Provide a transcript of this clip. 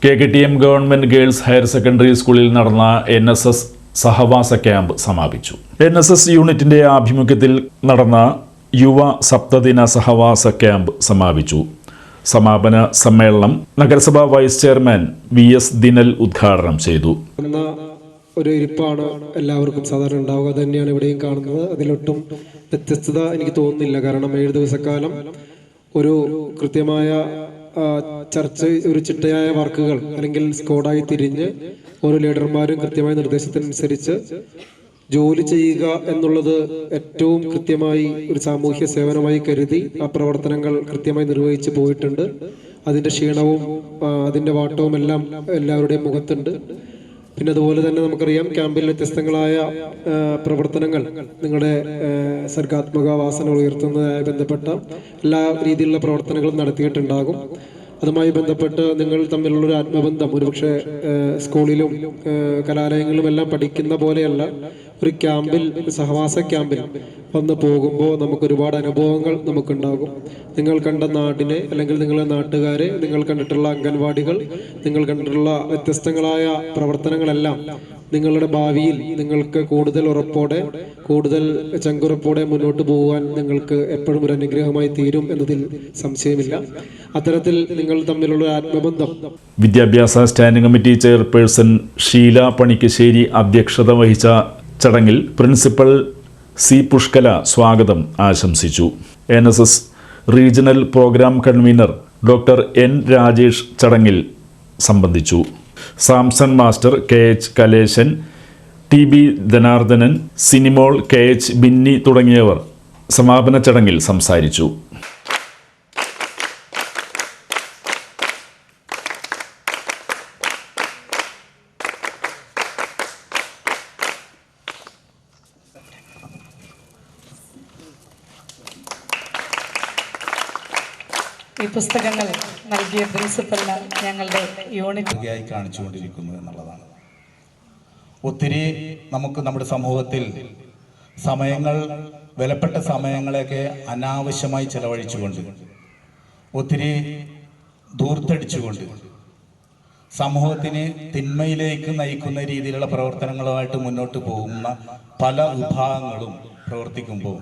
KKTM government girls higher secondary സ്കൂളിൽ നടന്ന NSS സഹവാസ camp സമാപിച്ചു. NSS യൂണിറ്റിന്റെ ആഭിമുഖ്യത്തിൽ നടന്ന യുവ സപ്തദിന സഹവാസ ക്യാമ്പ് സമാപിച്ചു. സമാപന സമ്മേളനം നഗരസഭാ വൈസ് ചെയർമാൻ VS ദിനൽ ഉദ്ഘാടനം ചെയ്തു. ഒരു ഇരിപ്പാണ് എല്ലാവർക്കും സാധാരണ ഉണ്ടാവുക, തന്നെയാണ് ഇവിടെയും കാണുന്നത്. അതിലൊട്ടും വ്യത്യസ്തത എനിക്ക് തോന്നുന്നില്ല. കാരണം 7 ദിവസക്കാലം ഒരു കൃത്യമായ ചർച്ച, ഒരു ചിട്ടയായ വർക്കുകൾ അല്ലെങ്കിൽ സ്ക്വാഡായി തിരിഞ്ഞ് ഓരോ ലീഡർമാരും കൃത്യമായ നിർദ്ദേശത്തിനനുസരിച്ച് ജോലി ചെയ്യുക എന്നുള്ളത് ഏറ്റവും കൃത്യമായി ഒരു സാമൂഹ്യ സേവനമായി കരുതി ആ പ്രവർത്തനങ്ങൾ കൃത്യമായി നിർവഹിച്ചു പോയിട്ടുണ്ട്. അതിൻ്റെ ക്ഷീണവും അതിൻ്റെ വാട്ടവും എല്ലാം എല്ലാവരുടെയും മുഖത്തുണ്ട്. പിന്നെ അതുപോലെ തന്നെ നമുക്കറിയാം, ക്യാമ്പിൽ വ്യത്യസ്തങ്ങളായ പ്രവർത്തനങ്ങൾ, നിങ്ങളുടെ സർഗാത്മക വാസനകൾ ഉയർത്തുന്നതുമായി ബന്ധപ്പെട്ട എല്ലാ രീതിയിലുള്ള പ്രവർത്തനങ്ങളും നടത്തിയിട്ടുണ്ടാകും. അതുമായി ബന്ധപ്പെട്ട് നിങ്ങൾ തമ്മിലുള്ളൊരു ആത്മബന്ധം ഒരുപക്ഷെ സ്കൂളിലും കലാലയങ്ങളിലും എല്ലാം പഠിക്കുന്ന പോലെയല്ല, ഒരു ക്യാമ്പിൽ, സഹവാസ ക്യാമ്പിൽ വന്ന് പോകുമ്പോൾ നമുക്ക് ഒരുപാട് അനുഭവങ്ങൾ നമുക്കുണ്ടാകും. നിങ്ങൾ കണ്ട നാടിനെ അല്ലെങ്കിൽ നിങ്ങളുടെ നാട്ടുകാരെ, നിങ്ങൾ കണ്ടിട്ടുള്ള അംഗൻവാടികൾ, നിങ്ങൾ കണ്ടിട്ടുള്ള വ്യത്യസ്തങ്ങളായ പ്രവർത്തനങ്ങളെല്ലാം നിങ്ങളുടെ ഭാവിയിൽ നിങ്ങൾക്ക് കൂടുതൽ ഉറപ്പോടെ, കൂടുതൽ ചങ്കുറപ്പോടെ മുന്നോട്ട് പോകുവാൻ നിങ്ങൾക്ക് എപ്പോഴും ഒരു അനുഗ്രഹമായി തീരും എന്നതിൽ സംശയമില്ല. അത്തരത്തിൽ നിങ്ങൾ തമ്മിലുള്ള ആത്മബന്ധം. വിദ്യാഭ്യാസ standing committee chairperson Sheela Panikkassery അധ്യക്ഷത വഹിച്ച ചടങ്ങിൽ പ്രിൻസിപ്പൽ C പുഷ്കല സ്വാഗതം ആശംസിച്ചു. NSS regional programme convener doctor N Rajesh ചടങ്ങിൽ സംബന്ധിച്ചു. Samson master, KH Kaleshan, TB Dhanardhanan, Sinimol, KH Binny തുടങ്ങിയവർ സമാപന ചടങ്ങിൽ സംസാരിച്ചു. ഈ പുസ്തകങ്ങൾ നൽകിയ പ്രിൻസിപ്പലിന് ഞങ്ങളുടെ യൂണിറ്റ് കാണിച്ചുകൊണ്ടിരിക്കുന്നു എന്നുള്ളതാണ്. ഒത്തിരി നമുക്ക് നമ്മുടെ സമൂഹത്തിൽ സമയങ്ങൾ, വിലപ്പെട്ട സമയങ്ങളെയൊക്കെ അനാവശ്യമായി ചെലവഴിച്ചുകൊണ്ട്, ഒത്തിരി ധൂർത്തടിച്ചുകൊണ്ട് സമൂഹത്തിന് തിന്മയിലേക്ക് നയിക്കുന്ന രീതിയിലുള്ള പ്രവർത്തനങ്ങളുമായിട്ട് മുന്നോട്ട് പോകുന്ന പല വിഭാഗങ്ങളും പ്രവർത്തിക്കുമ്പോൾ